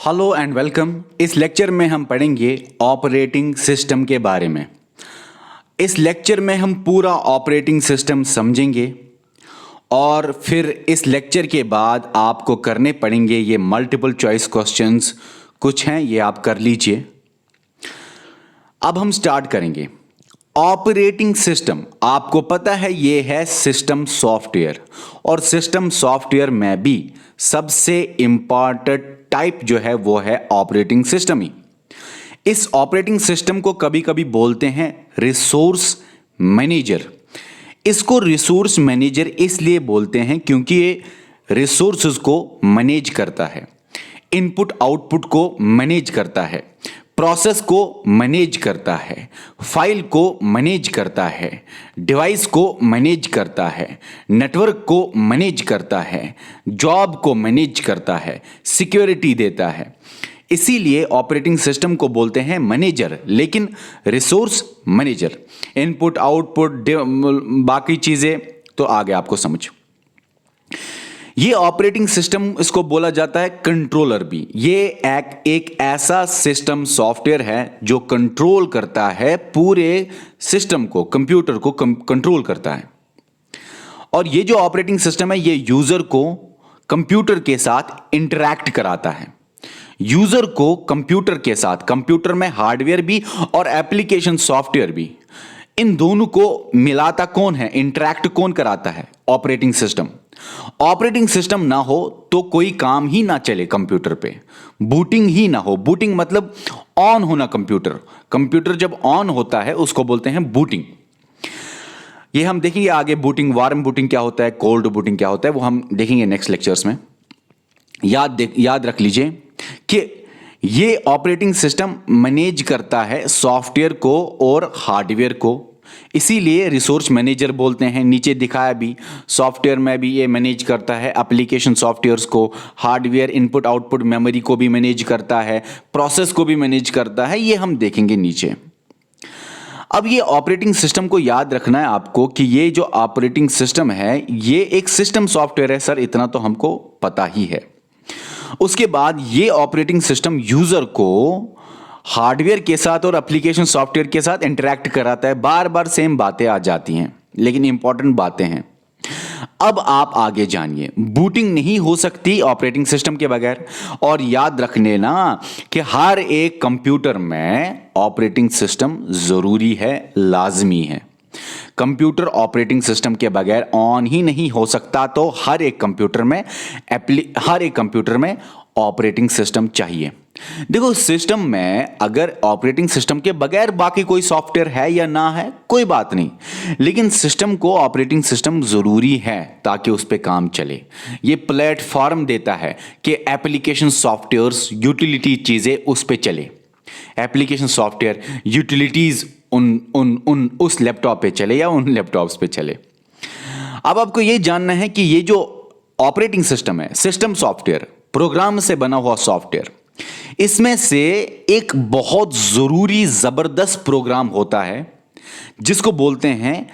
Hello and welcome. इस lecture में हम पढ़ेंगे ऑपरेटिंग सिस्टम के बारे में। इस लेक्चर में हम पूरा ऑपरेटिंग सिस्टम समझेंगे और फिर इस लेक्चर के बाद आपको करने पड़ेंगे ये मल्टीपल चॉइस क्वेश्चंस। कुछ हैं, ये आप कर लीजिए। अब हम स्टार्ट करेंगे। ऑपरेटिंग सिस्टम आपको पता है ये है सिस्टम सॉफ्टवेयर, और सिस्टम सॉफ्टवेयर में भी सबसे इंपॉर्टेंट टाइप जो है वो है ऑपरेटिंग सिस्टम ही। इस ऑपरेटिंग सिस्टम को कभी कभी बोलते हैं रिसोर्स मैनेजर। इसको रिसोर्स मैनेजर इसलिए बोलते हैं क्योंकि ये रिसोर्सेज को मैनेज करता है, इनपुट आउटपुट को मैनेज करता है, प्रोसेस को मैनेज करता है, फाइल को मैनेज करता है, डिवाइस को मैनेज करता है, नेटवर्क को मैनेज करता है, जॉब को मैनेज करता है, सिक्योरिटी देता है। इसीलिए ऑपरेटिंग सिस्टम को बोलते हैं मैनेजर, लेकिन रिसोर्स मैनेजर। इनपुट आउटपुट बाकी चीजें तो आगे आपको समझ। ये ऑपरेटिंग सिस्टम, इसको बोला जाता है कंट्रोलर भी। ये एक ऐसा सिस्टम सॉफ्टवेयर है जो कंट्रोल करता है पूरे सिस्टम को, कंप्यूटर को कंट्रोल करता है। और ये जो ऑपरेटिंग सिस्टम है ये यूजर को कंप्यूटर के साथ इंटरैक्ट कराता है। यूजर को कंप्यूटर के साथ, कंप्यूटर में हार्डवेयर भी और एप्लीकेशन सॉफ्टवेयर भी, इन दोनों को मिलाता कौन है, इंटरैक्ट कौन कराता है? Operating system. ऑपरेटिंग सिस्टम ना हो तो कोई काम ही ना चले कंप्यूटर पे, बूटिंग ही ना हो। बूटिंग मतलब ऑन होना कंप्यूटर। कंप्यूटर जब ऑन होता है उसको बोलते हैं बूटिंग। ये हम देखेंगे आगे, बूटिंग, वार्म बूटिंग क्या होता है, कोल्ड बूटिंग क्या होता है, वो हम देखेंगे नेक्स्ट लेक्चर्स में। याद रख लीजिए कि ये ऑपरेटिंग सिस्टम मैनेज करता है सॉफ्टवेयर को और हार्डवेयर को, इसीलिए रिसोर्स मैनेजर बोलते हैं। नीचे दिखाया भी, सॉफ्टवेयर में भी ये मैनेज करता है एप्लीकेशन सॉफ्टवेयर्स को, हार्डवेयर इनपुट आउटपुट मेमोरी को भी मैनेज करता है, प्रोसेस को भी मैनेज करता है। ये हम देखेंगे नीचे। अब ये ऑपरेटिंग सिस्टम को याद रखना है आपको कि ये जो ऑपरेटिंग सिस्टम है ये एक सिस्टम सॉफ्टवेयर है। सर इतना तो हमको पता ही है। उसके बाद ये ऑपरेटिंग सिस्टम यूजर को हार्डवेयर के साथ और एप्लीकेशन सॉफ्टवेयर के साथ इंटरैक्ट कराता है। बार बार सेम बातें आ जाती हैं, लेकिन इंपॉर्टेंट बातें हैं। अब आप आगे जानिए। बूटिंग नहीं हो सकती ऑपरेटिंग सिस्टम के बगैर। और याद रखने ना कि हर एक कंप्यूटर में ऑपरेटिंग सिस्टम जरूरी है, लाजमी है। कंप्यूटर ऑपरेटिंग सिस्टम के बगैर ऑन ही नहीं हो सकता। तो हर एक कंप्यूटर में ऑपरेटिंग सिस्टम चाहिए। देखो, सिस्टम में अगर ऑपरेटिंग सिस्टम के बगैर बाकी कोई सॉफ्टवेयर है या ना है कोई बात नहीं, लेकिन सिस्टम को ऑपरेटिंग सिस्टम जरूरी है ताकि उस पर काम चले। ये प्लेटफॉर्म देता है कि एप्लीकेशन सॉफ्टवेयर्स, यूटिलिटी चीजें उस पर चले। एप्लीकेशन सॉफ्टवेयर, यूटिलिटीज उस लैपटॉप पे चले या उन लैपटॉप्स पे चले। अब आपको ये जानना है कि ये जो ऑपरेटिंग सिस्टम है, सिस्टम सॉफ्टवेयर, प्रोग्राम से बना हुआ सॉफ्टवेयर, इसमें से एक बहुत जरूरी जबरदस्त प्रोग्राम होता है जिसको बोलते हैं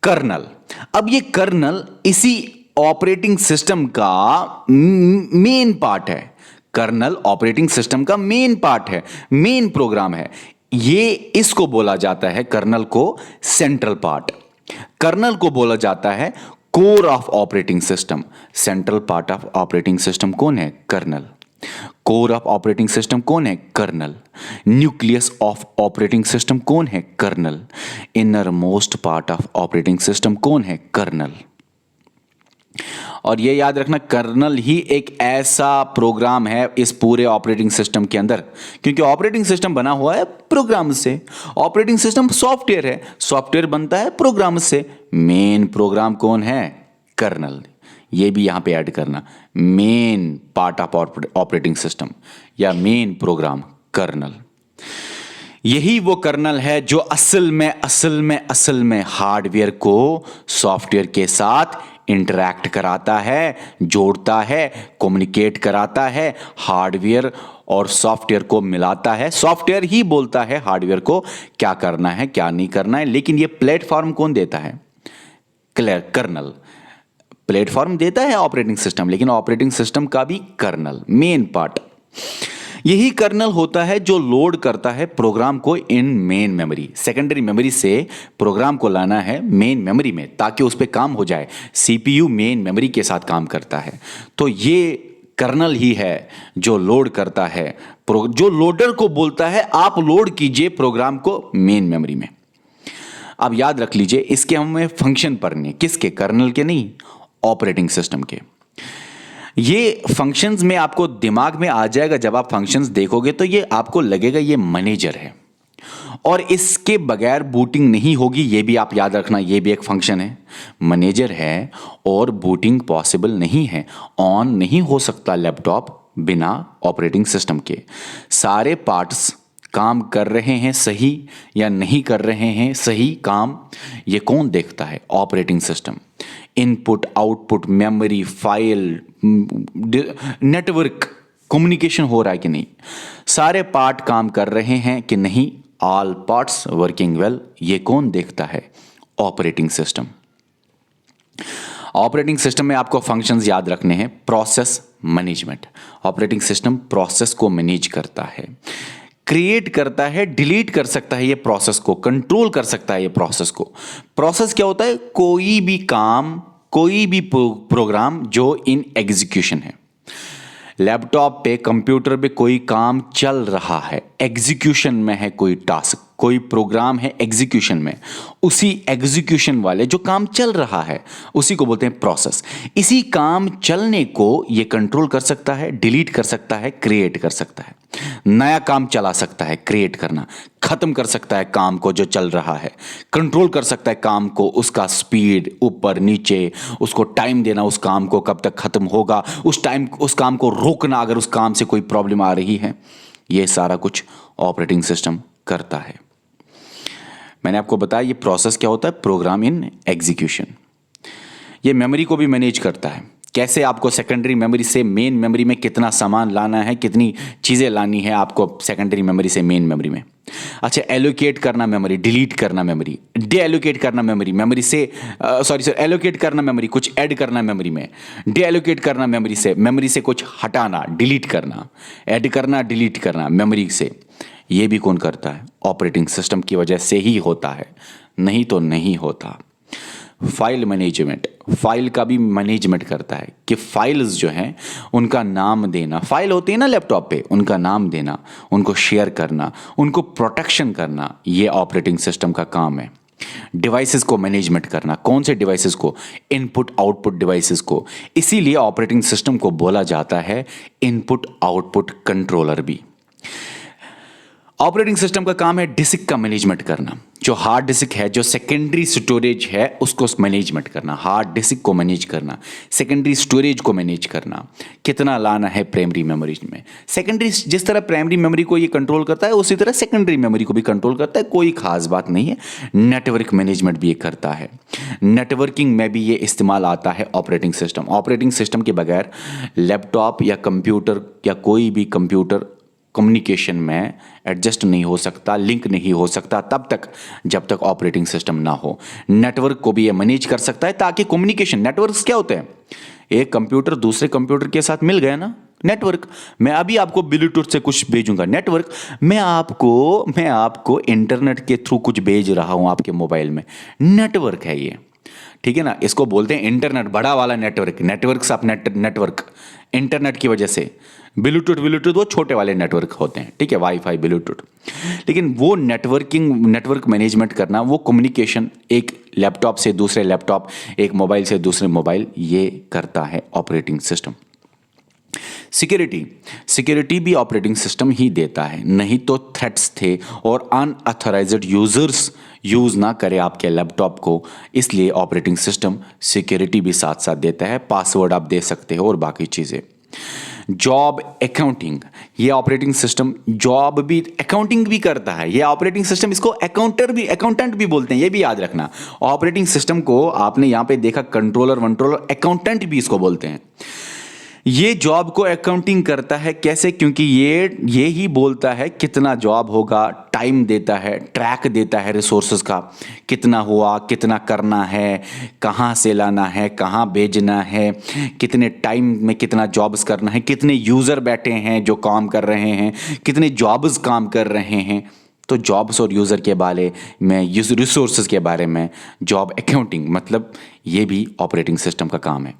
कर्नल। अब ये कर्नल इसी ऑपरेटिंग सिस्टम का मेन पार्ट है। कर्नल ऑपरेटिंग सिस्टम का मेन पार्ट है, मेन प्रोग्राम है। ये इसको बोला जाता है, कर्नल को, सेंट्रल पार्ट। कर्नल को बोला जाता है core of operating system. Central part of operating system कौन है? Kernel. Core of operating system कौन है? Kernel. Nucleus of operating system कौन है? Kernel. Innermost part of operating system कौन है? कर्नल। और ये याद रखना, कर्नल ही एक ऐसा प्रोग्राम है इस पूरे ऑपरेटिंग सिस्टम के अंदर, क्योंकि ऑपरेटिंग सिस्टम बना हुआ है प्रोग्राम से। ऑपरेटिंग सिस्टम सॉफ्टवेयर है, सॉफ्टवेयर बनता है प्रोग्राम से। मेन प्रोग्राम कौन है? कर्नल। ये भी यहां पे ऐड करना, main part of operating system या मेन प्रोग्राम कर्नल। यही वो कर्नल है जो असल में हार्डवेयर को सॉफ्टवेयर के साथ इंटरैक्ट कराता है, जोड़ता है, कम्युनिकेट कराता है, हार्डवेयर और सॉफ्टवेयर को मिलाता है। सॉफ्टवेयर ही बोलता है हार्डवेयर को क्या करना है, क्या नहीं करना है, लेकिन ये प्लेटफॉर्म कौन देता है? कर्नल। प्लेटफॉर्म देता है ऑपरेटिंग सिस्टम, लेकिन ऑपरेटिंग सिस्टम का भी कर्नल, मेन पार्ट। यही कर्नल होता है जो लोड करता है प्रोग्राम को इन मेन मेमोरी। सेकेंडरी मेमोरी से प्रोग्राम को लाना है मेन मेमोरी में ताकि उस पर काम हो जाए। सीपीयू मेन मेमोरी के साथ काम करता है, तो ये कर्नल ही है जो लोड करता है, जो लोडर को बोलता है आप लोड कीजिए प्रोग्राम को मेन मेमोरी में। अब याद रख लीजिए, इसके हमें फंक्शन पढ़ने, किसके? कर्नल के नहीं, ऑपरेटिंग सिस्टम के। ये फंक्शंस में आपको दिमाग में आ जाएगा, जब आप फंक्शंस देखोगे तो ये आपको लगेगा ये मैनेजर है और इसके बगैर बूटिंग नहीं होगी। ये भी आप याद रखना, ये भी एक फंक्शन है, मैनेजर है और बूटिंग पॉसिबल नहीं है। ऑन नहीं हो सकता लैपटॉप बिना ऑपरेटिंग सिस्टम के। सारे पार्ट्स काम कर रहे हैं सही या नहीं कर रहे हैं सही काम, ये कौन देखता है? Operating system. Input output, memory, file, network, communication हो रहा है कि नहीं, सारे पार्ट काम कर रहे हैं कि नहीं, ऑल पार्ट्स वर्किंग वेल, ये कौन देखता है? Operating system. ऑपरेटिंग सिस्टम में आपको फंक्शंस याद रखने हैं। Process management, operating system process को मैनेज करता है, क्रिएट करता है, डिलीट कर सकता है ये प्रोसेस को, कंट्रोल कर सकता है ये प्रोसेस को। प्रोसेस क्या होता है? कोई भी काम, कोई भी प्रोग्राम जो इन एग्जीक्यूशन है। लैपटॉप पे, कंप्यूटर पे कोई काम चल रहा है, एग्जीक्यूशन में है कोई टास्क, कोई प्रोग्राम है एग्जीक्यूशन में, उसी एग्जीक्यूशन वाले जो काम चल रहा है उसी को बोलते हैं प्रोसेस। इसी काम चलने को ये कंट्रोल कर सकता है, डिलीट कर सकता है, क्रिएट कर सकता है, नया काम चला सकता है, क्रिएट करना, खत्म कर सकता है काम को जो चल रहा है, कंट्रोल कर सकता है काम को, उसका स्पीड ऊपर नीचे, उसको टाइम देना, उस काम को कब तक खत्म होगा, उस टाइम उस काम को रोकना अगर उस काम से कोई प्रॉब्लम आ रही है, ये सारा कुछ ऑपरेटिंग सिस्टम करता है। मैंने आपको बताया ये प्रोसेस क्या होता है? Program in execution. ये मेमोरी को भी मैनेज करता है, कैसे आपको सेकेंडरी मेमोरी से मेन मेमोरी में कितना सामान लाना है, कितनी चीज़ें लानी है आपको सेकेंडरी मेमोरी से मेन मेमोरी में। अच्छा, एलोकेट करना मेमोरी, डिलीट करना मेमोरी, डे एलोकेट करना मेमोरी, मेमोरी से एलोकेट करना मेमोरी, कुछ ऐड करना मेमोरी में, डे एलोकेट करना मेमोरी से कुछ हटाना, डिलीट करना, ऐड करना, डिलीट करना मेमोरी से। ये भी कौन करता है? ऑपरेटिंग सिस्टम की वजह से ही होता है, नहीं तो नहीं होता। फाइल मैनेजमेंट, फाइल का भी मैनेजमेंट करता है कि फाइल्स जो हैं उनका नाम देना, फाइल होती है ना लैपटॉप पे, उनका नाम देना, उनको शेयर करना, उनको प्रोटेक्शन करना, ये ऑपरेटिंग सिस्टम का काम है। डिवाइसेस को मैनेजमेंट करना, कौन से डिवाइसेस को? इनपुट आउटपुट डिवाइसेस को। इसीलिए ऑपरेटिंग सिस्टम को बोला जाता है इनपुट आउटपुट कंट्रोलर भी। ऑपरेटिंग सिस्टम का काम है डिस्क का मैनेजमेंट करना, जो हार्ड डिस्क है, जो सेकेंडरी स्टोरेज है उसको मैनेजमेंट करना, हार्ड डिस्क को मैनेज करना, सेकेंडरी स्टोरेज को मैनेज करना, कितना लाना है प्राइमरी मेमोरी में। सेकेंडरी जिस तरह प्राइमरी मेमोरी को ये कंट्रोल करता है उसी तरह सेकेंडरी मेमोरी को भी कंट्रोल करता है, कोई खास बात नहीं है। नेटवर्क मैनेजमेंट भी ये करता है, नेटवर्किंग में भी ये इस्तेमाल आता है ऑपरेटिंग सिस्टम। ऑपरेटिंग सिस्टम के बगैर लैपटॉप या कंप्यूटर या कोई भी कंप्यूटर कम्युनिकेशन में एडजस्ट नहीं हो सकता, लिंक नहीं हो सकता तब तक जब तक ऑपरेटिंग सिस्टम ना हो। नेटवर्क को भी ये मैनेज कर सकता है ताकि कम्युनिकेशन, नेटवर्क्स क्या होते हैं? एक कंप्यूटर दूसरे कंप्यूटर के साथ मिल गया ना, नेटवर्क। मैं अभी आपको ब्लूटूथ से कुछ भेजूंगा, नेटवर्क। मैं आपको इंटरनेट के थ्रू कुछ भेज रहा हूं आपके मोबाइल में, नेटवर्क है ये, ठीक है ना। इसको बोलते हैं इंटरनेट, बड़ा वाला network, networks of network. Internet की वजह से ब्लूटूथ वो छोटे वाले नेटवर्क होते हैं, ठीक है, वाईफाई, ब्लूटूथ। लेकिन वो नेटवर्क मैनेजमेंट करना, वो कम्युनिकेशन एक लैपटॉप से दूसरे लैपटॉप, एक मोबाइल से दूसरे मोबाइल, ये करता है ऑपरेटिंग सिस्टम। सिक्योरिटी भी ऑपरेटिंग सिस्टम ही देता है, नहीं तो थ्रेट्स थे और अनऑथराइज्ड यूजर्स यूज ना करे आपके लैपटॉप को, इसलिए ऑपरेटिंग सिस्टम सिक्योरिटी भी साथ साथ देता है। पासवर्ड आप दे सकते हो और बाकी चीजें। जॉब अकाउंटिंग, ये ऑपरेटिंग सिस्टम जॉब भी, अकाउंटिंग भी करता है ये ऑपरेटिंग सिस्टम। इसको अकाउंटेंट भी बोलते हैं, ये भी याद रखना। ऑपरेटिंग सिस्टम को आपने यहां पे देखा कंट्रोलर, अकाउंटेंट भी इसको बोलते हैं। ये जॉब को अकाउंटिंग करता है कैसे? क्योंकि ये ही बोलता है कितना जॉब होगा, टाइम देता है, ट्रैक देता है रिसोर्सेज का, कितना हुआ, कितना करना है, कहाँ से लाना है, कहाँ भेजना है, कितने टाइम में कितना जॉब्स करना है, कितने यूज़र बैठे हैं जो काम कर रहे हैं, कितने जॉब्स काम कर रहे हैं। तो जॉब्स और यूज़र के बारे में, रिसोर्सेज के बारे में जॉब अकाउंटिंग, मतलब ये भी ऑपरेटिंग सिस्टम का काम है।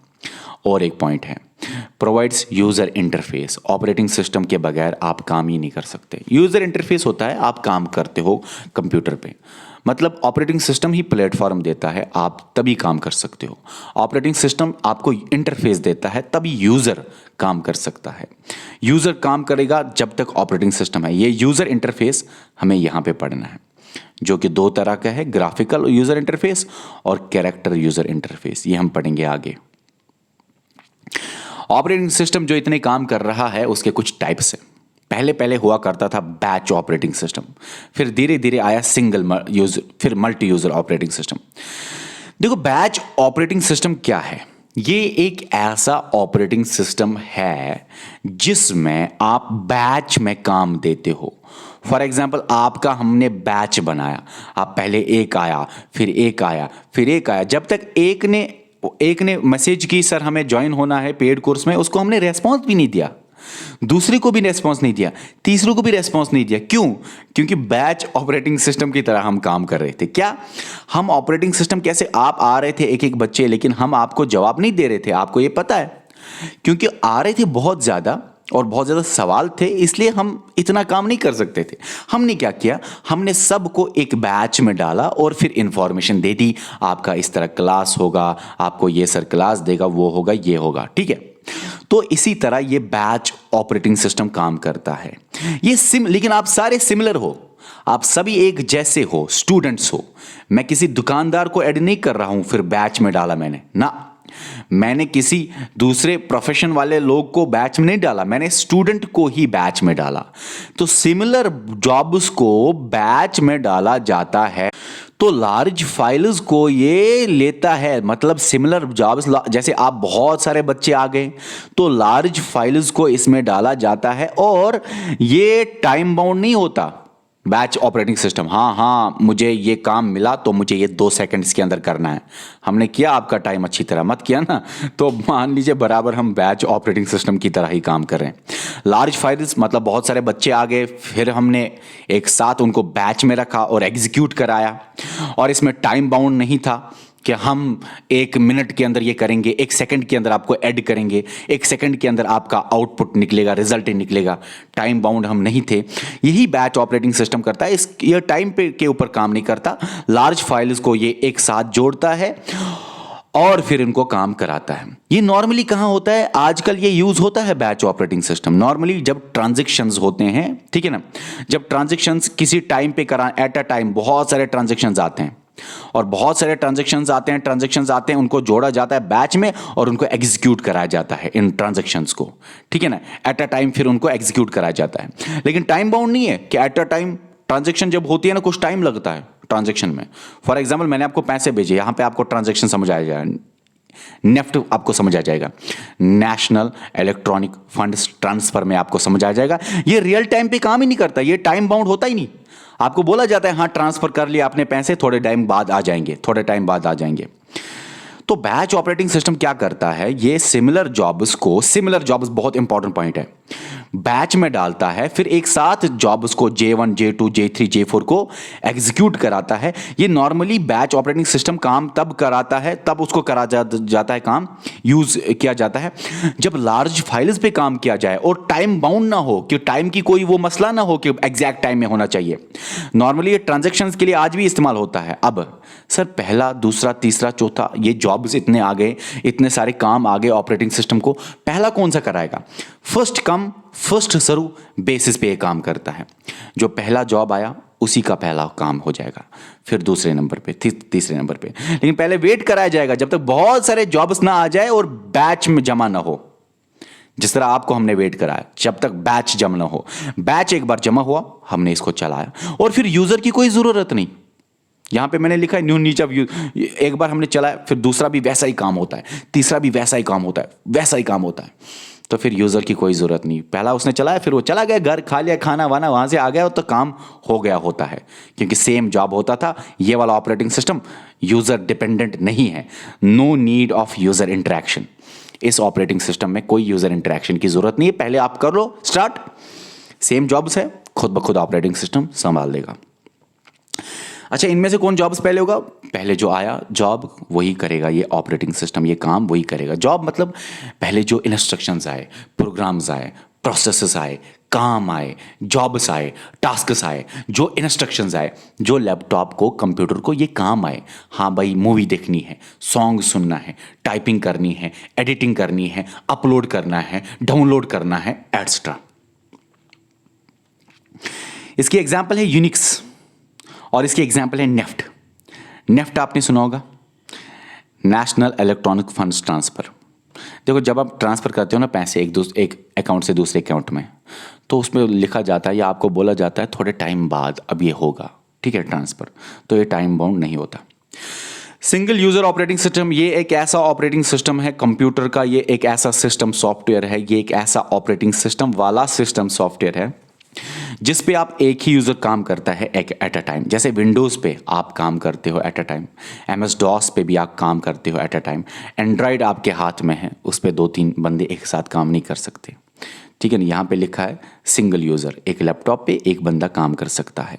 और एक पॉइंट है, provides user interface. Operating system के बगैर आप काम ही नहीं कर सकते। यूज़र इंटरफेस होता है, आप काम करते हो कंप्यूटर पे, मतलब ऑपरेटिंग सिस्टम ही प्लेटफॉर्म देता है, आप तभी काम कर सकते हो। ऑपरेटिंग सिस्टम आपको इंटरफेस देता है, तभी यूज़र काम कर सकता है। यूज़र काम करेगा जब तक ऑपरेटिंग सिस्टम है। ये यूज़र इंटरफेस हमें यहाँ पे पढ़ना है, जो कि दो तरह का है, ग्राफिकल यूज़र इंटरफेस और कैरेक्टर यूज़र इंटरफेस। ये हम पढ़ेंगे आगे। ऑपरेटिंग सिस्टम जो इतने काम कर रहा है उसके कुछ टाइप्स हैं। पहले पहले हुआ करता था बैच ऑपरेटिंग सिस्टम, फिर धीरे धीरे आया सिंगल यूजर, फिर मल्टी यूजर ऑपरेटिंग सिस्टम। देखो, बैच ऑपरेटिंग सिस्टम क्या है? ये एक ऐसा ऑपरेटिंग सिस्टम है जिसमें आप बैच में काम देते हो। फॉर एग्जाम्पल, आपका हमने बैच बनाया, आप पहले एक आया, फिर एक आया, फिर एक आया, जब तक एक ने मैसेज की सर हमें ज्वाइन होना है पेड कोर्स में, उसको हमने रेस्पॉन्स भी नहीं दिया, दूसरे को भी रेस्पॉन्स नहीं दिया, तीसरे को भी रेस्पॉन्स नहीं दिया। क्यों? क्योंकि बैच ऑपरेटिंग सिस्टम की तरह हम काम कर रहे थे। क्या हम ऑपरेटिंग सिस्टम कैसे? आप आ रहे थे एक एक बच्चे, लेकिन हम आपको जवाब नहीं दे रहे थे, आपको ये पता है, क्योंकि आ रहे थे बहुत ज़्यादा और बहुत ज़्यादा सवाल थे, इसलिए हम इतना काम नहीं कर सकते थे। हमने क्या किया, हमने सबको एक बैच में डाला और फिर इंफॉर्मेशन दे दी, आपका इस तरह क्लास होगा, आपको ये सर क्लास देगा, वो होगा, ये होगा, ठीक है। तो इसी तरह ये बैच ऑपरेटिंग सिस्टम काम करता है। लेकिन आप सारे सिमिलर हो, आप सभी एक जैसे हो, स्टूडेंट्स हो। मैं किसी दुकानदार को ऐड नहीं कर रहा हूं फिर बैच में डाला मैंने ना, मैंने किसी दूसरे प्रोफेशन वाले लोग को बैच में नहीं डाला, मैंने स्टूडेंट को ही बैच में डाला। तो सिमिलर जॉब्स को बैच में डाला जाता है। तो लार्ज फाइल्स को ये लेता है, मतलब सिमिलर जॉब्स, जैसे आप बहुत सारे बच्चे आ गए तो लार्ज फाइल्स को इसमें डाला जाता है, और ये टाइम बाउंड नहीं होता। बैच ऑपरेटिंग सिस्टम, हाँ, मुझे ये काम मिला तो मुझे ये 2 सेकंड्स के अंदर करना है, हमने किया, आपका टाइम अच्छी तरह मत किया ना, तो मान लीजिए बराबर हम बैच ऑपरेटिंग सिस्टम की तरह ही काम कर रहे हैं। लार्ज फाइल्स मतलब बहुत सारे बच्चे आ गए, फिर हमने एक साथ उनको बैच में रखा और एग्जीक्यूट कराया, और इसमें टाइम बाउंड नहीं था कि हम 1 मिनट के अंदर ये करेंगे, 1 सेकंड के अंदर आपको ऐड करेंगे, 1 सेकंड के अंदर आपका आउटपुट निकलेगा, रिजल्ट निकलेगा। टाइम बाउंड हम नहीं थे। यही बैच ऑपरेटिंग सिस्टम करता है। ये टाइम पे के ऊपर काम नहीं करता, लार्ज फाइल्स को ये एक साथ जोड़ता है और फिर इनको काम कराता है। ये नॉर्मली कहाँ होता है? आजकल ये यूज होता है बैच ऑपरेटिंग सिस्टम नॉर्मली जब ट्रांजैक्शंस होते हैं, ठीक है ना, जब ट्रांजैक्शंस किसी टाइम पे करा, एट अ टाइम बहुत सारे ट्रांजैक्शंस आते हैं, और बहुत सारे ट्रांजैक्शंस आते हैं, उनको जोड़ा जाता है बैच में और उनको एग्जीक्यूट कराया जाता है इन ट्रांजैक्शंस को, ठीक है ना, एट अ टाइम फिर उनको एग्जीक्यूट कराया जाता है। लेकिन टाइम बाउंड नहीं है कि एट अ टाइम ट्रांजैक्शन जब होती है ना, कुछ टाइम लगता है ट्रांजैक्शन में। फॉर एग्जाम्पल, मैंने आपको पैसे भेजे, यहां पे आपको ट्रांजैक्शन समझ आ जाएगा, नेफ्ट आपको समझ आ जाएगा, नेशनल इलेक्ट्रॉनिक फंड्स ट्रांसफर में आपको समझ आ जाएगा। ये रियल टाइम पे काम ही नहीं करता, ये टाइम बाउंड होता ही नहीं। आपको बोला जाता है हाँ ट्रांसफर कर लिया आपने पैसे, थोड़े टाइम बाद आ जाएंगे, थोड़े टाइम बाद आ जाएंगे। तो बैच ऑपरेटिंग सिस्टम क्या करता है, ये सिमिलर जॉब्स बहुत इंपॉर्टेंट पॉइंट है, बैच में डालता है, फिर एक साथ जॉब्स को J1 J2 J3 J4 को एग्जीक्यूट कराता है। ये नॉर्मली बैच ऑपरेटिंग सिस्टम काम तब कराता है, तब उसको करा जाता है, काम यूज किया जाता है जब लार्ज फाइल्स पे काम किया जाए और टाइम बाउंड ना हो, कि टाइम की कोई वो मसला ना हो कि एग्जैक्ट टाइम में होना चाहिए। नॉर्मली ये ट्रांजेक्शन्स के लिए आज भी इस्तेमाल होता है। अब सर पहला, दूसरा, तीसरा, चौथा, ये जॉब्स इतने आ गए, इतने सारे काम आ गए ऑपरेटिंग सिस्टम को, पहला कौन सा कराएगा? First come first serve basis पे ये काम करता है। जो पहला जॉब आया उसी का पहला काम हो जाएगा, फिर दूसरे नंबर पे, तीसरे नंबर पे। लेकिन पहले वेट कराया जाएगा जब तक बहुत सारे जॉब्स ना आ जाए और बैच में जमा ना हो। जिस तरह आपको हमने वेट कराया, जब तक बैच जमा ना हो, बैच एक बार जमा हुआ, हमने इसको चलाया और फिर यूजर की कोई जरूरत नहीं। यहां पे मैंने लिखा है न्यू नीचा व्यू, एक बार हमने चलाया, फिर दूसरा भी वैसा ही काम होता है, तीसरा भी वैसा ही काम होता है, वैसा ही काम होता है। तो फिर यूज़र की कोई ज़रूरत नहीं, पहला उसने चलाया, फिर वो चला गया, घर खा लिया, खाना वाना वहाँ से आ गया तो काम हो गया होता है, क्योंकि सेम जॉब होता था। ये वाला ऑपरेटिंग सिस्टम यूज़र डिपेंडेंट नहीं है, no need of user interaction. इस ऑपरेटिंग सिस्टम में कोई यूज़र इंटरेक्शन की ज़रूरत नहीं है, पहले आप कर लो स्टार्ट, सेम जॉब्स है, खुद ब खुद ऑपरेटिंग सिस्टम संभाल देगा। अच्छा, इनमें से कौन जॉब्स पहले होगा? पहले जो आया जॉब वही करेगा, ये ऑपरेटिंग सिस्टम ये काम वही करेगा। जॉब मतलब पहले जो इंस्ट्रक्शंस आए, प्रोग्राम्स आए, प्रोसेसेस आए, काम आए, जॉब्स आए, टास्क्स आए, जो इंस्ट्रक्शंस आए, जो लैपटॉप को, कंप्यूटर को ये काम आए। हाँ भाई, मूवी देखनी है, सॉन्ग सुनना है, टाइपिंग करनी है, एडिटिंग करनी है, अपलोड करना है, डाउनलोड करना है, एटसेट्रा। इसकी एग्जाम्पल है यूनिक्स और इसकी एग्जाम्पल है नेफ्ट। नेफ्ट आपने सुना होगा, नेशनल इलेक्ट्रॉनिक फंड्स ट्रांसफ़र। देखो, जब आप ट्रांसफ़र करते हो ना पैसे एक अकाउंट से दूसरे अकाउंट में, तो उसमें लिखा जाता है या आपको बोला जाता है थोड़े टाइम बाद अब ये होगा, ठीक है, ट्रांसफ़र। तो ये टाइम बाउंड नहीं होता। सिंगल यूज़र ऑपरेटिंग सिस्टम ये एक ऐसा ऑपरेटिंग सिस्टम है कंप्यूटर का, ये एक ऐसा सिस्टम सॉफ्टवेयर है, ये एक ऐसा ऑपरेटिंग सिस्टम वाला सिस्टम सॉफ्टवेयर है जिस पे आप एक ही यूज़र काम करता है एक एट अ टाइम। जैसे विंडोज़ पे आप काम करते हो eight a time, MS DOS पे भी आप काम करते हो एट अ टाइम, एंड्रॉयड आपके हाथ में है, उस पर 2-3 बंदे एक साथ काम नहीं कर सकते, ठीक है ना। यहाँ पे लिखा है सिंगल यूज़र, एक लैपटॉप पे एक बंदा काम कर सकता है।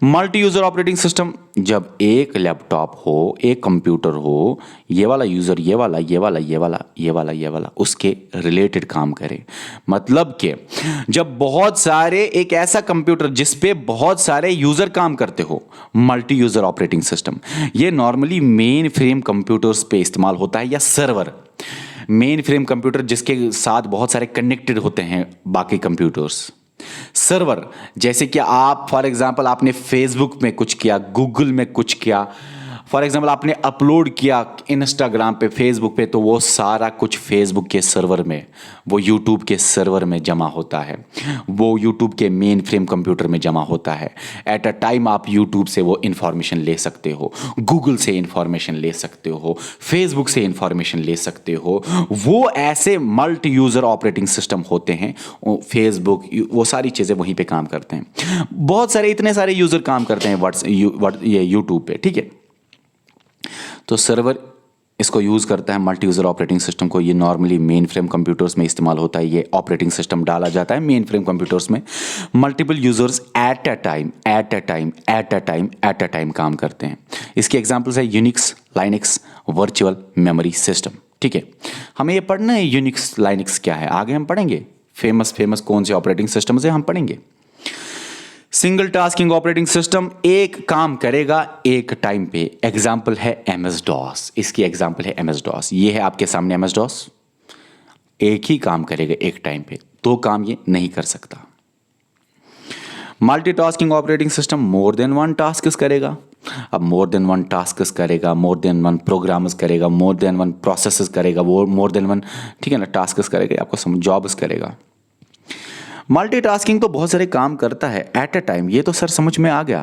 मल्टी यूज़र ऑपरेटिंग सिस्टम, जब एक लैपटॉप हो, एक कंप्यूटर हो, ये वाला यूज़र ये वाला ये वाला ये वाला ये वाला ये वाला उसके रिलेटेड काम करे। मतलब कि जब बहुत सारे, एक ऐसा कंप्यूटर जिस पे बहुत सारे यूज़र काम करते हो, मल्टी यूज़र ऑपरेटिंग सिस्टम। ये नॉर्मली मेन फ्रेम कंप्यूटर्स पे इस्तेमाल होता है, या सर्वर, मेन फ्रेम कंप्यूटर जिसके साथ बहुत सारे कनेक्टेड होते हैं बाकी कंप्यूटर्स। सर्वर, जैसे कि आप फॉर एग्जांपल आपने फेसबुक में कुछ किया, गूगल में कुछ किया, फॉर एग्जांपल आपने अपलोड किया इंस्टाग्राम पे, फेसबुक पे, तो वो सारा कुछ फेसबुक के सर्वर में, वो यूट्यूब के सर्वर में जमा होता है, वो यूट्यूब के मेन फ्रेम कंप्यूटर में जमा होता है। एट अ टाइम आप यूट्यूब से वो इन्फॉर्मेशन ले सकते हो, गूगल से इन्फॉर्मेशन ले सकते हो, फेसबुक से इन्फॉर्मेशन ले सकते हो। वो ऐसे मल्टी यूज़र ऑपरेटिंग सिस्टम होते हैं, फेसबुक, वो सारी चीज़ें वहीं पे काम करते हैं। बहुत सारे, इतने सारे यूज़र काम करते हैं ये यूट्यूब पे, ठीक है। तो सर्वर इसको यूज़ करता है मल्टी यूज़र ऑपरेटिंग सिस्टम को। ये नॉर्मली मेन फ्रेम कंप्यूटर्स में इस्तेमाल होता है, ये ऑपरेटिंग सिस्टम डाला जाता है मेन फ्रेम कंप्यूटर्स में। Multiple users eight a time काम करते हैं। इसके एग्जांपल्स है Unix, Linux, virtual memory system, ठीक है। हमें ये पढ़ना है यूनिक्स लाइनक्स क्या है, आगे हम पढ़ेंगे। फेमस कौन से ऑपरेटिंग सिस्टम से हम पढ़ेंगे। सिंगल टास्किंग ऑपरेटिंग सिस्टम, एक काम करेगा एक टाइम पे। एग्जाम्पल है MS DOS, इसकी एग्जाम्पल है MS DOS। ये है आपके सामने MS DOS, एक ही काम करेगा एक टाइम पे, दो काम ये नहीं कर सकता। मल्टीटास्किंग ऑपरेटिंग सिस्टम मोर देन वन टास्क करेगा। अब मोर देन वन टास्क करेगा, मोर देन वन प्रोग्राम्स करेगा, मोर देन वन प्रोसेसेस करेगा, वो मोर देन वन, ठीक है ना, टास्क करेगा, आपको समझ, जॉब्स करेगा। मल्टीटास्किंग तो बहुत सारे काम करता है एट अ टाइम, ये तो सर समझ में आ गया।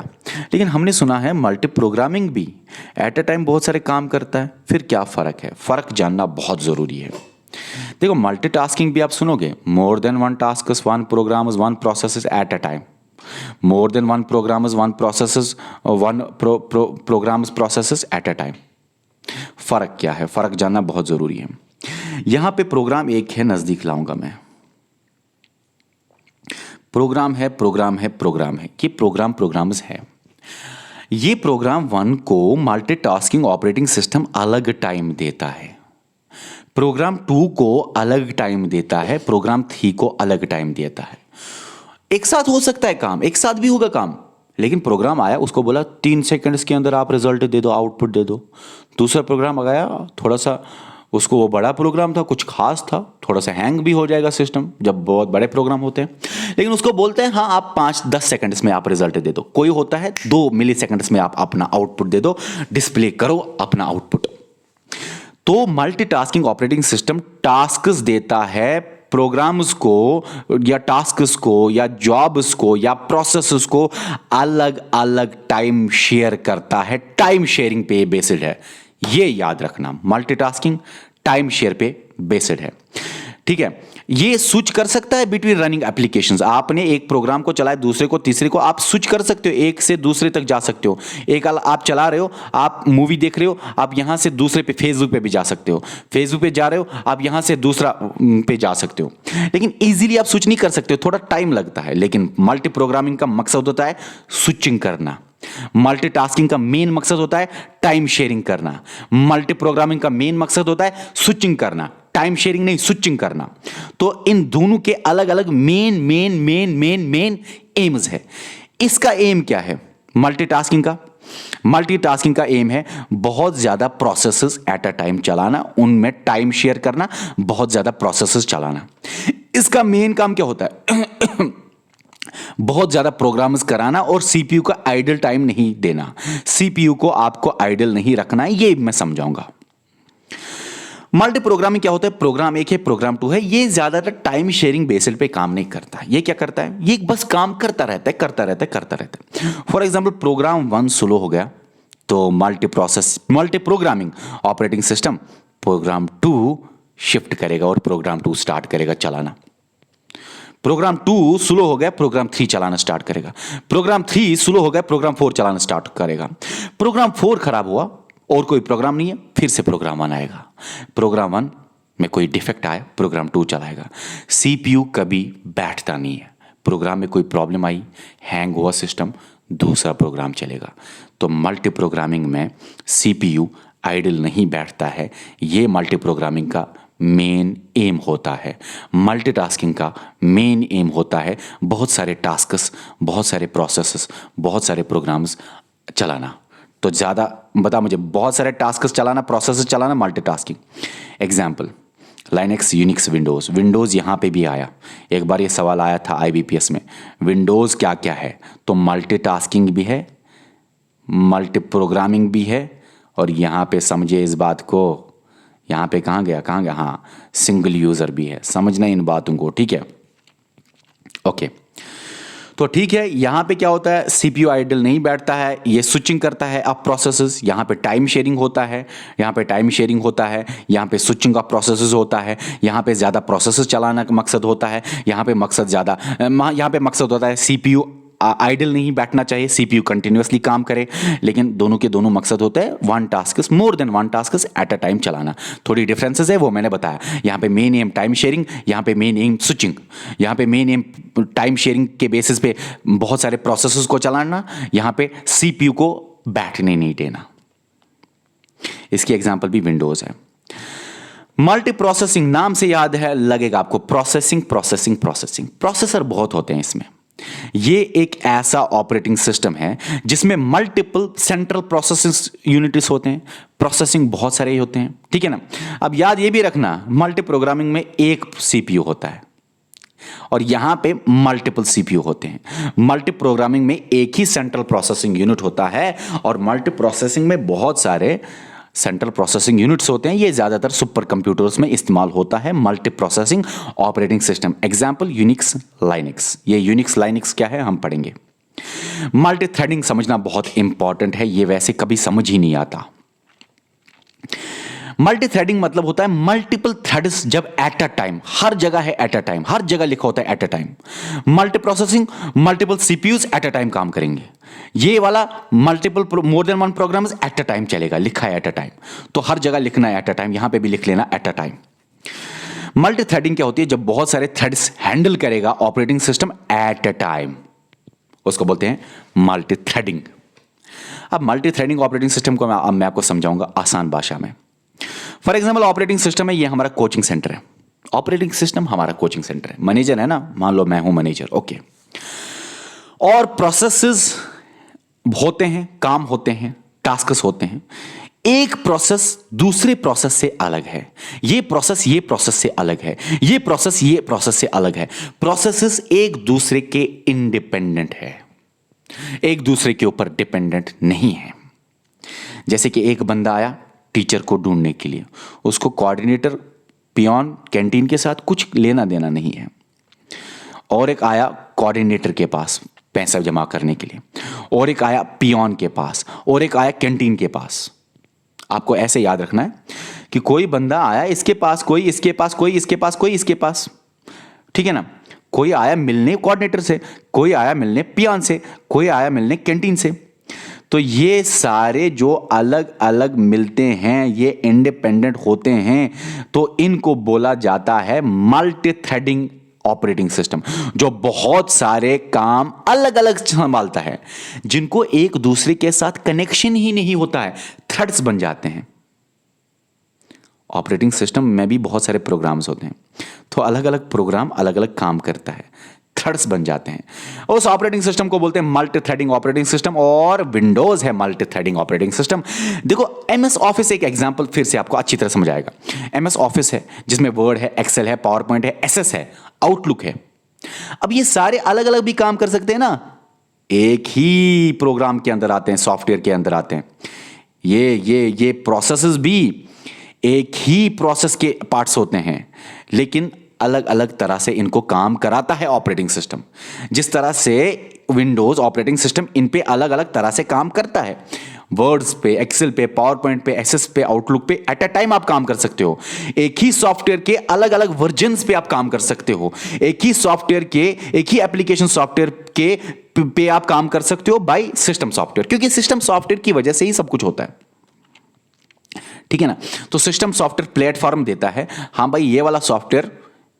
लेकिन हमने सुना है मल्टी प्रोग्रामिंग भी एट अ टाइम बहुत सारे काम करता है। फिर क्या फ़र्क है? फ़र्क जानना बहुत ज़रूरी है। देखो, मल्टीटास्किंग भी आप सुनोगे, more than one task, one programs, one processes at a time. More than one programs, one processes, one programs processes at a time. फ़र्क क्या है? फ़र्क जानना बहुत ज़रूरी है। यहाँ पे प्रोग्राम एक है, नज़दीक लाऊंगा मैं। प्रोग्राम है, ये प्रोग्राम्स है। ये प्रोग्राम 1 को मल्टीटास्किंग ऑपरेटिंग सिस्टम अलग टाइम देता है, प्रोग्राम 2 को अलग टाइम देता है, प्रोग्राम 3 को अलग टाइम देता है। एक साथ हो सकता है काम, एक साथ भी होगा काम, लेकिन प्रोग्राम आया, उसको बोला 3 सेकंड्स के अंदर आप रिजल्ट दे दो, आउटपुट दे दो। दूसरा प्रोग्राम आ गया, थोड़ा सा उसको, वो बड़ा प्रोग्राम था, कुछ खास था, थोड़ा सा हैंग भी हो जाएगा सिस्टम जब बहुत बड़े प्रोग्राम होते हैं, लेकिन उसको बोलते हैं हाँ आप 5-10 सेकंड्स में आप रिजल्ट दे दो। कोई होता है 2 मिली सेकंड्स में आप अपना आउटपुट दे दो, डिस्प्ले करो अपना आउटपुट। तो मल्टीटास्किंग ऑपरेटिंग सिस्टम टास्क्स देता है प्रोग्राम्स को, या टास्क्स को, या जॉब्स को, या प्रोसेसेस को अलग अलग टाइम शेयर करता है। टाइम शेयरिंग पे बेस्ड है, ये याद रखना। मल्टीटास्किंग टाइम शेयर पे बेस्ड है, ठीक है। ये स्विच कर सकता है बिटवीन रनिंग एप्लीकेशंस। आपने एक प्रोग्राम को चलाया, दूसरे को, तीसरे को, आप स्विच कर सकते हो, एक से दूसरे तक जा सकते हो। एक आप चला रहे हो, आप मूवी देख रहे हो, आप यहां से दूसरे पे, फेसबुक पे भी जा सकते हो। फेसबुक पे जा रहे हो, आप यहां से दूसरा पे जा सकते हो। लेकिन इजीली आप स्विच नहीं कर सकते हो, थोड़ा टाइम लगता है। लेकिन मल्टी प्रोग्रामिंग का मकसद होता है स्विचिंग करना। मल्टीटास्किंग का मेन मकसद होता है टाइम शेयरिंग करना। मल्टी प्रोग्रामिंग का मेन मकसद होता है स्विचिंग करना, टाइम शेयरिंग नहीं, स्विचिंग करना। तो इन दोनों के अलग अलग main main main main main aims है। इसका एम क्या है मल्टीटास्किंग का? मल्टीटास्किंग का एम है बहुत ज्यादा प्रोसेसेस एट अ टाइम चलाना, उनमें टाइम शेयर करना, बहुत ज्यादा प्रोसेसेस चलाना। इसका मेन काम क्या होता है? बहुत ज्यादा प्रोग्राम्स कराना और सीपीयू का आइडल टाइम नहीं देना। सीपीयू को आपको आइडल नहीं रखना है, ये मैं समझाऊंगा। मल्टी प्रोग्रामिंग क्या होता है? प्रोग्राम एक है, प्रोग्राम टू है। ये ज्यादातर टाइम शेयरिंग बेसिस पे काम नहीं करता। ये क्या करता है? ये बस काम करता रहता है, करता रहता है, करता रहता है। फॉर एग्जाम्पल प्रोग्राम 1 स्लो हो गया तो multi programming operating system program 2 shift करेगा और प्रोग्राम 2 स्टार्ट करेगा चलाना। प्रोग्राम 2 स्लो हो गया, प्रोग्राम 3 चलाना स्टार्ट करेगा। प्रोग्राम 3 स्लो हो गया, प्रोग्राम 4 चलाना स्टार्ट करेगा। प्रोग्राम 4 खराब हुआ और कोई प्रोग्राम नहीं है, फिर से प्रोग्राम 1 आएगा। प्रोग्राम 1 में कोई डिफेक्ट आया, प्रोग्राम 2 चलाएगा। सीपीयू कभी बैठता नहीं है। प्रोग्राम में कोई प्रॉब्लम आई, हैंग हुआ सिस्टम, दूसरा प्रोग्राम चलेगा। तो मल्टी प्रोग्रामिंग में सीपीयू आइडल नहीं बैठता है। ये मल्टी प्रोग्रामिंग का मेन एम होता है। मल्टीटास्किंग का मेन एम होता है बहुत सारे टास्क्स, बहुत सारे प्रोसेसेस, बहुत सारे प्रोग्राम्स चलाना। तो ज़्यादा बता मुझे, बहुत सारे टास्क्स चलाना, प्रोसेसेस चलाना, multitasking. Example Linux, Unix, Windows. Windows यहाँ पे भी आया, एक बार ये सवाल आया था आईबीपीएस में, विंडोज़ क्या क्या है? तो मल्टीटास्किंग भी है, मल्टी प्रोग्रामिंग भी है, और यहाँ पे समझे इस बात को, यहाँ पे कहाँ गया, हाँ, सिंगल यूज़र भी है। समझना इन बातों को, ठीक है? ओके, तो ठीक है। यहाँ पे क्या होता है? सीपीयू आइडल नहीं बैठता है, ये स्विचिंग करता है अब प्रोसेसेस। यहाँ पे टाइम शेयरिंग होता है, यहाँ पे टाइम शेयरिंग होता है, यहाँ पे स्विचिंग ऑफ प्रोसेसेस होता है, यहाँ पे ज़्यादा प्रोसेसेस चलाना का मकसद होता है, यहाँ पे मकसद होता है सीपीयू आइडल नहीं बैठना चाहिए, सीपीयू कंटिन्यूअसली काम करे। लेकिन दोनों के दोनों मकसद होते हैं one task, more than one task at a time चलाना। थोड़ी डिफरेंसेस है, वो मैंने बताया। यहाँ पे मेन एम टाइम शेयरिंग, यहाँ पे मेन एम स्विचिंग। यहाँ पे मेन एम टाइम शेयरिंग के बेसिस पे बहुत सारे प्रोसेसेस को चलाना, यहाँ पे सीपीयू को बैठने नहीं देना। इसकी एग्जाम्पल भी विंडोज है। मल्टी प्रोसेसिंग नाम से याद है लगेगा आपको, प्रोसेसिंग प्रोसेसिंग प्रोसेसिंग। प्रोसेसर बहुत होते हैं इसमें। ये एक ऐसा ऑपरेटिंग सिस्टम है जिसमें मल्टीपल सेंट्रल प्रोसेसिंग यूनिट्स होते हैं, प्रोसेसिंग बहुत सारे होते हैं, ठीक है ना? अब याद ये भी रखना, मल्टी प्रोग्रामिंग में एक सीपीयू होता है और यहां पे मल्टीपल सीपीयू होते हैं। मल्टी प्रोग्रामिंग में एक ही सेंट्रल प्रोसेसिंग यूनिट होता है और मल्टी प्रोसेसिंग में बहुत सारे सेंट्रल प्रोसेसिंग यूनिट्स होते हैं। ये ज़्यादातर सुपर कंप्यूटर्स में इस्तेमाल होता है multi processing operating system. Example Unix, Linux. ये यूनिक्स लाइनेक्स क्या है हम पढ़ेंगे। मल्टी थ्रेडिंग समझना बहुत इंपॉर्टेंट है, ये वैसे कभी समझ ही नहीं आता। मल्टी थ्रेडिंग मतलब होता है मल्टीपल थ्रेड्स जब एट अ टाइम, हर जगह है एट अ टाइम, हर जगह लिखा होता है at a time. Multiprocessing, multiple CPUs at a time काम करेंगे। ये वाला multiple more than one programs at a time चलेगा, लिखा है एट अ टाइम, तो हर जगह लिखना है एट अ टाइम, यहां पे भी लिख लेना eight a time. Multi threading क्या होती है? जब बहुत सारे थ्रेड्स हैंडल करेगा operating system eight a time, उसको बोलते हैं मल्टी थ्रेडिंग। अब मल्टी थ्रेडिंग ऑपरेटिंग सिस्टम को मैं आपको समझाऊंगा आसान भाषा में। फॉर एग्जाम्पल ऑपरेटिंग सिस्टम है, ये हमारा कोचिंग सेंटर है। ऑपरेटिंग सिस्टम हमारा कोचिंग सेंटर है, मैनेजर है ना, मान लो मैं हूं मैनेजर, ओके। और प्रोसेसेस होते हैं, काम होते हैं, टास्क्स होते हैं। एक प्रोसेस दूसरे प्रोसेस से अलग है, ये प्रोसेस से अलग है, ये प्रोसेस से अलग है। प्रोसेसेस एक दूसरे के इंडिपेंडेंट है, एक दूसरे के ऊपर डिपेंडेंट नहीं है। जैसे कि एक बंदा आया टीचर को ढूंढने के लिए, उसको कोऑर्डिनेटर, पियोन, कैंटीन के साथ कुछ लेना देना नहीं है। और एक आया कोऑर्डिनेटर के पास पैसा जमा करने के लिए, और एक आया पियोन के पास, और एक आया कैंटीन के पास। आपको ऐसे याद रखना है कि कोई बंदा आया, इसके पास कोई, इसके पास कोई, इसके पास कोई, इसके पास। ठीक है ना। कोई आया मिलने कोऑर्डिनेटर से, कोई आया मिलने पियान से, कोई आया मिलने कैंटीन से। तो ये सारे जो अलग अलग मिलते हैं ये इंडिपेंडेंट होते हैं, तो इनको बोला जाता है मल्टी थ्रेडिंग ऑपरेटिंग सिस्टम, जो बहुत सारे काम अलग अलग संभालता है, जिनको एक दूसरे के साथ कनेक्शन ही नहीं होता है, थ्रेड्स बन जाते हैं। ऑपरेटिंग सिस्टम में भी बहुत सारे प्रोग्राम्स होते हैं, तो अलग अलग प्रोग्राम अलग अलग काम करता है, थ्रेड्स बन जाते हैं। उस ऑपरेटिंग सिस्टम को बोलते हैं मल्टी थ्रेडिंग ऑपरेटिंग सिस्टम, और विंडोज है मल्टी थ्रेडिंग ऑपरेटिंग सिस्टम। देखो एमएस ऑफिस एक एग्जांपल फिर से आपको अच्छी तरह समझ आएगा। एमएस ऑफिस है जिसमें वर्ड है, एक्सेल है, पावर पॉइंट है, एसएस है, आउटलुक है। अब ये सारे अलग अलग भी काम कर सकते हैं ना, एक ही प्रोग्राम के अंदर आते हैं, सॉफ्टवेयर के अंदर आते हैं। ये प्रोसेसेस भी एक ही प्रोसेस के पार्ट्स होते हैं, लेकिन अलग अलग तरह से इनको काम कराता है ऑपरेटिंग सिस्टम। जिस तरह से विंडोज ऑपरेटिंग सिस्टम इन पे अलग अलग तरह से काम करता है, वर्ड्स पे, एक्सेल पे, पावर पॉइंट पे, एसएस पे, आउटलुक पे एट अ टाइम आप काम कर सकते हो। एक ही सॉफ्टवेयर के अलग अलग वर्जन्स पे आप काम कर सकते हो। एक ही सॉफ्टवेयर के, एक ही एप्लीकेशन सॉफ्टवेयर के पे आप काम कर सकते हो बाय सिस्टम सॉफ्टवेयर, क्योंकि सिस्टम सॉफ्टवेयर की वजह से ही सब कुछ होता है। ठीक है ना। तो सिस्टम सॉफ्टवेयर प्लेटफॉर्म देता है, हाँ भाई ये वाला सॉफ्टवेयर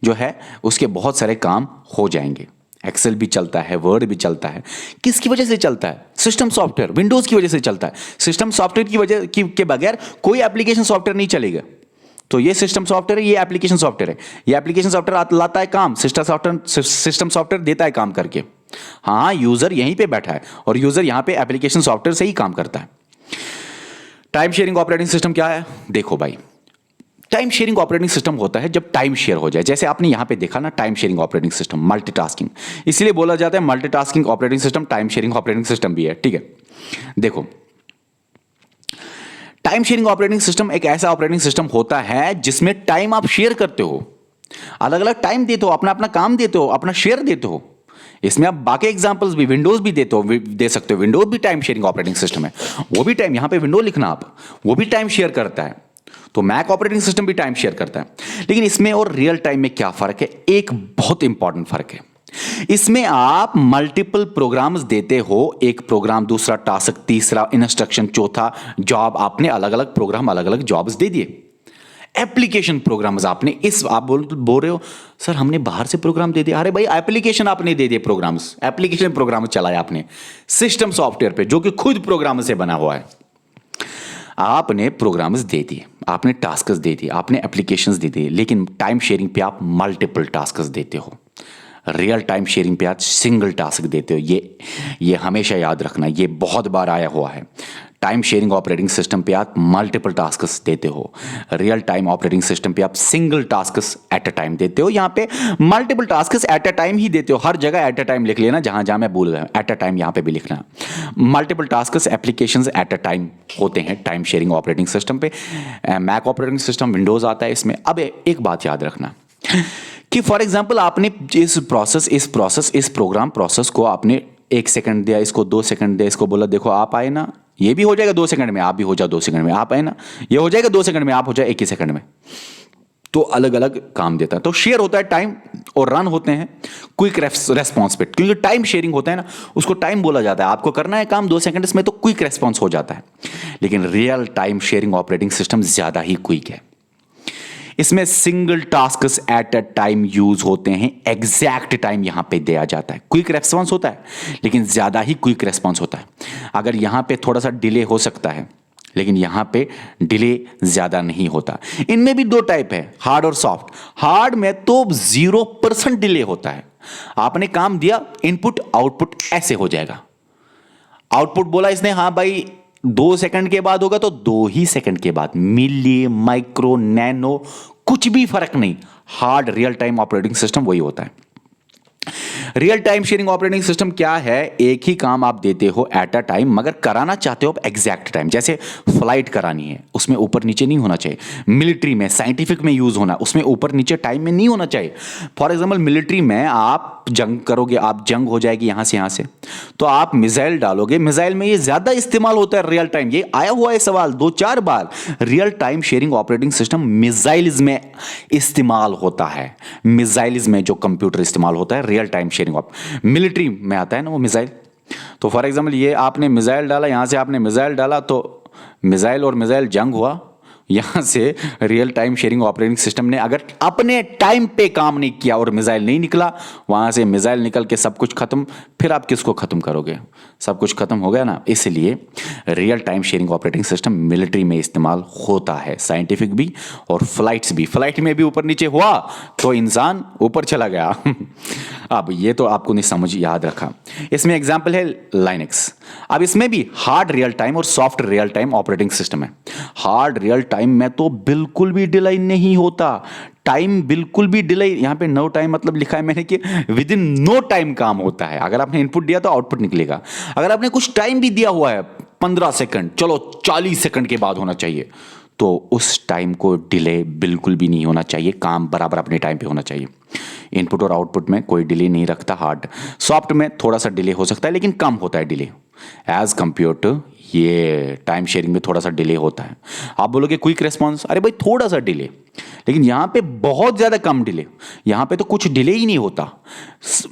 जो है उसके बहुत सारे काम हो जाएंगे। एक्सेल भी चलता है, वर्ड भी चलता है। किसकी वजह से चलता है? सिस्टम सॉफ्टवेयर, विंडोज की वजह से चलता है। सिस्टम सॉफ्टवेयर की वजह के बगैर कोई एप्लीकेशन सॉफ्टवेयर नहीं चलेगा। तो ये सिस्टम सॉफ्टवेयर है, ये एप्लीकेशन सॉफ्टवेयर है। ये एप्लीकेशन सॉफ्टवेयर लाता है काम, सिस्टम सॉफ्टवेयर देता है काम करके। हाँ, यूजर यहीं पे बैठा है और यूजर यहां पे एप्लीकेशन सॉफ्टवेयर से ही काम करता है। टाइम शेयरिंग ऑपरेटिंग सिस्टम क्या है? देखो भाई, टाइम शेयरिंग ऑपरेटिंग सिस्टम होता है जब टाइम शेयर हो जाए। जैसे आपने यहां पे देखा ना, time sharing operating system, multitasking, इसलिए बोला जाता है multitasking operating system, time sharing operating system भी है। ठीक है, देखो टाइम शेयरिंग ऑपरेटिंग सिस्टम एक ऐसा ऑपरेटिंग सिस्टम होता है जिसमें टाइम आप शेयर करते हो, अलग अलग टाइम देते हो, अपना अपना काम देते हो, अपना शेयर देते हो। इसमें आप बाकी एग्जांपल्स भी, विंडोज भी दे सकते हो। विंडोज भी टाइम शेयरिंग ऑपरेटिंग सिस्टम है, वो भी टाइम, यहां पे विंडो लिखना आप, वो भी टाइम शेयर करता है। तो मैक ऑपरेटिंग सिस्टम भी टाइम शेयर करता है। लेकिन इसमें और रियल टाइम में क्या फर्क है? एक बहुत इंपॉर्टेंट फर्क है। इसमें आप मल्टीपल प्रोग्राम्स देते हो, एक प्रोग्राम, दूसरा टास्क, तीसरा इंस्ट्रक्शन, चौथा जॉब। आपने अलग अलग प्रोग्राम, अलग अलग जॉब्स दे दिए। एप्लीकेशन प्रोग्राम्स आपने आप बोल रहे हो सर हमने बाहर से प्रोग्राम दे दिया। अरे भाई, एप्लीकेशन आपने दे दिए, प्रोग्राम्स, एप्लीकेशन प्रोग्राम चलाया आपने सिस्टम सॉफ्टवेयर पे, जो कि खुद प्रोग्राम से बना हुआ है। आपने प्रोग्राम्स दे दिए, आपने टास्क्स दे दिए, आपने एप्लीकेशंस दे दिए, लेकिन टाइम शेयरिंग पे आप मल्टीपल टास्क्स देते हो। रियल टाइम शेयरिंग पे आप सिंगल टास्क देते हो। ये हमेशा याद रखना, ये बहुत बार आया हुआ है। टाइम शेयरिंग ऑपरेटिंग सिस्टम पे आप मल्टीपल टास्क्स देते हो, रियल टाइम ऑपरेटिंग सिस्टम पे आप single tasks at a time देते हो। यहां पे multiple tasks at a time ही देते हो। हर जगह एट अ टाइम लिख लेना, जहां जहां मैं भूल गया, एट अ टाइम यहां पे भी लिखना। Multiple tasks, applications eight a time होते हैं टाइम शेयरिंग ऑपरेटिंग सिस्टम पे। मैक ऑपरेटिंग सिस्टम, विंडोज आता है इसमें। अब एक बात याद रखना कि फॉर एग्जाम्पल आपने इस प्रोग्राम प्रोसेस को आपने 1 सेकंड दिया, इसको 2 सेकंड दिया, इसको बोला देखो आप आए ना, ये भी हो जाएगा 2 सेकंड में, आप भी हो जाओ 2 सेकंड में, आप आए ना, ये हो जाएगा 2 सेकंड में, आप हो जाए 1 ही सेकंड में। तो अलग अलग काम देता है। तो शेयर होता है टाइम, और रन होते हैं क्विक रेस्पॉन्स पे। क्योंकि टाइम शेयरिंग होता है ना, उसको टाइम बोला जाता है। आपको करना है काम 2 सेकंड में, तो क्विक रेस्पॉन्स हो जाता है। लेकिन real time sharing operating system ज्यादा ही क्विक है। इसमें single tasks at a time use होते हैं, एग्जैक्ट टाइम यहां पे दिया जाता है। क्विक रेस्पॉन्स होता है, लेकिन ज्यादा ही क्विक रेस्पॉन्स होता है। अगर यहां पे थोड़ा सा डिले हो सकता है, लेकिन यहां पे डिले ज्यादा नहीं होता। इनमें भी 2 टाइप है, हार्ड और सॉफ्ट। हार्ड में तो 0% डिले होता है। आपने काम दिया, इनपुट आउटपुट ऐसे हो जाएगा। आउटपुट बोला इसने, हाँ भाई 2 सेकंड के बाद होगा, तो 2 ही सेकंड के बाद। मिली, माइक्रो, नैनो, कुछ भी फर्क नहीं। Hard real time operating system वही होता है। Real time sharing operating system क्या है? एक ही काम आप देते हो एट अ टाइम, मगर कराना चाहते हो आप एग्जैक्ट टाइम। जैसे फ्लाइट करानी है, उसमें ऊपर नीचे नहीं होना चाहिए। मिलिट्री में, साइंटिफिक में यूज होना, उसमें ऊपर नीचे टाइम में नहीं होना चाहिए। फॉर एग्जाम्पल मिलिट्री में आप आप जंग करोगे, आप जंग हो जाएगी यहाँ से, तो आप मिसाइल डालोगे। मिसाइल में ये ज़्यादा इस्तेमाल होता है रियल टाइम। ये आया हुआ है सवाल 2-4 बार। Real time sharing operating system missiles में इस्तेमाल होता है। मिसाइल्स में जो कंप्यूटर इस्तेमाल होता है रियल टाइम शेयरिंग मिलिट्री में आता है ना वो मिसाइल। तो फॉर एग्जाम्पल ये आपने मिसाइल डाला, यहाँ से आपने मिसाइल डाला, तो मिसाइल और मिसाइल जंग हुआ। यहाँ से real time sharing operating system ने अगर अपने टाइम पे काम नहीं किया और मिसाइल नहीं निकला, वहाँ से मिसाइल निकल के सब कुछ खत्म, फिर आप किसको खत्म करोगे? सब कुछ खत्म हो गया ना। इसलिए real time sharing operating system military में इस्तेमाल होता है, साइंटिफिक भी और फ्लाइट्स भी। फ्लाइट में भी ऊपर नीचे हुआ तो इंसान ऊपर चला गया। अब ये तो आपको नहीं समझ याद रखा। इसमें एग्जाम्पल है लाइनक्स। अब इसमें भी हार्ड रियल टाइम और soft real time operating system है। हार्ड रियल टाइम में तो बिल्कुल भी डिले नहीं होता, टाइम बिल्कुल भी डिले, यहाँ पे नो टाइम मतलब लिखा है मैंने कि विद इन नो टाइम काम होता है। अगर आपने इनपुट दिया तो आउटपुट निकलेगा। अगर आपने कुछ टाइम भी दिया हुआ है 15 सेकंड, चलो 40 सेकंड के बाद होना चाहिए, तो उस टाइम को डिले बिल्कुल भी नहीं होना चाहिए, काम बराबर अपने टाइम पे होना चाहिए। इनपुट और आउटपुट में कोई डिले नहीं रखता हार्ड। सॉफ्ट में थोड़ा सा डिले हो सकता है लेकिन कम होता है डिले एज कंपेयर टू ये टाइम शेयरिंग में थोड़ा सा डिले होता है। आप बोलोगे क्विक रिस्पॉन्स, अरे भाई थोड़ा सा डिले, लेकिन यहाँ पे बहुत ज़्यादा कम डिले। यहाँ पे तो कुछ डिले ही नहीं होता,